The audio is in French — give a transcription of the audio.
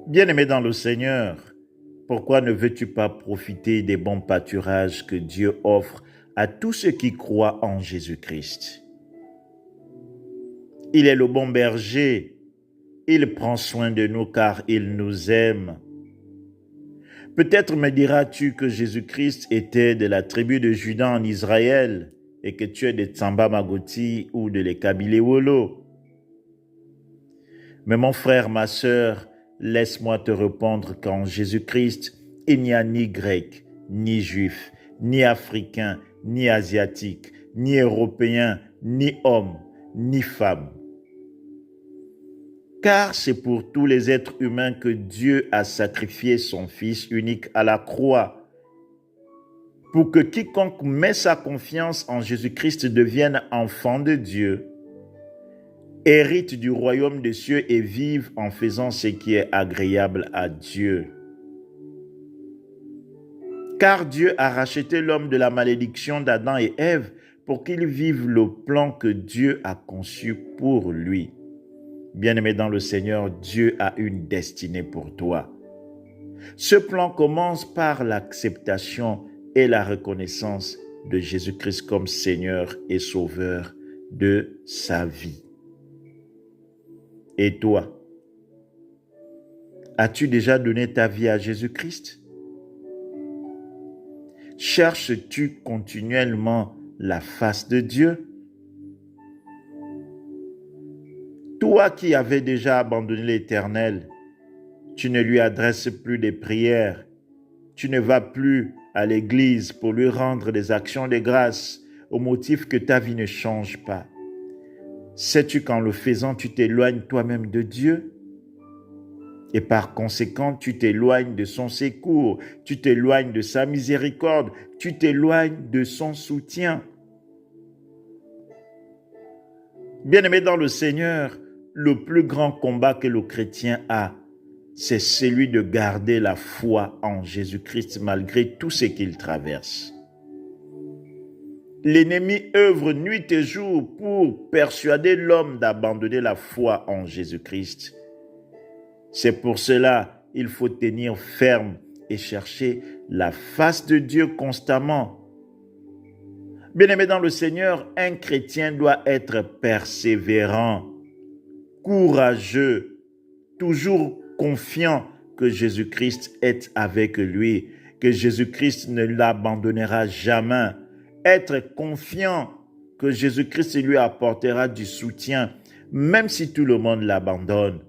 Bien-aimé dans le Seigneur, pourquoi ne veux-tu pas profiter des bons pâturages que Dieu offre à tous ceux qui croient en Jésus-Christ? Il est le bon berger, il prend soin de nous car il nous aime. Peut-être me diras-tu que Jésus-Christ était de la tribu de Juda en Israël et que tu es de Tsamba Magoti ou de les Kabylie-Wolo. Mais mon frère, ma sœur, laisse-moi te répondre qu'en Jésus-Christ, il n'y a ni grec, ni juif, ni africain, ni asiatique, ni européen, ni homme, ni femme. Car c'est pour tous les êtres humains que Dieu a sacrifié son Fils unique à la croix, pour que quiconque met sa confiance en Jésus-Christ devienne enfant de Dieu, hérite du royaume des cieux et vive en faisant ce qui est agréable à Dieu. Car Dieu a racheté l'homme de la malédiction d'Adam et Ève pour qu'il vive le plan que Dieu a conçu pour lui. Bien-aimé dans le Seigneur, Dieu a une destinée pour toi. Ce plan commence par l'acceptation et la reconnaissance de Jésus-Christ comme Seigneur et Sauveur de sa vie. Et toi, as-tu déjà donné ta vie à Jésus-Christ? Cherches-tu continuellement la face de Dieu? Toi qui avais déjà abandonné l'Éternel, tu ne lui adresses plus des prières, tu ne vas plus à l'église pour lui rendre des actions de grâce au motif que ta vie ne change pas. Sais-tu qu'en le faisant, tu t'éloignes toi-même de Dieu? Et par conséquent, tu t'éloignes de son secours, tu t'éloignes de sa miséricorde, tu t'éloignes de son soutien. Bien-aimé dans le Seigneur, le plus grand combat que le chrétien a, c'est celui de garder la foi en Jésus-Christ malgré tout ce qu'il traverse. L'ennemi œuvre nuit et jour pour persuader l'homme d'abandonner la foi en Jésus-Christ. C'est pour cela qu'il faut tenir ferme et chercher la face de Dieu constamment. Bien-aimé dans le Seigneur, un chrétien doit être persévérant, courageux, toujours confiant que Jésus-Christ est avec lui, que Jésus-Christ ne l'abandonnera jamais. Être confiant que Jésus-Christ lui apportera du soutien, même si tout le monde l'abandonne,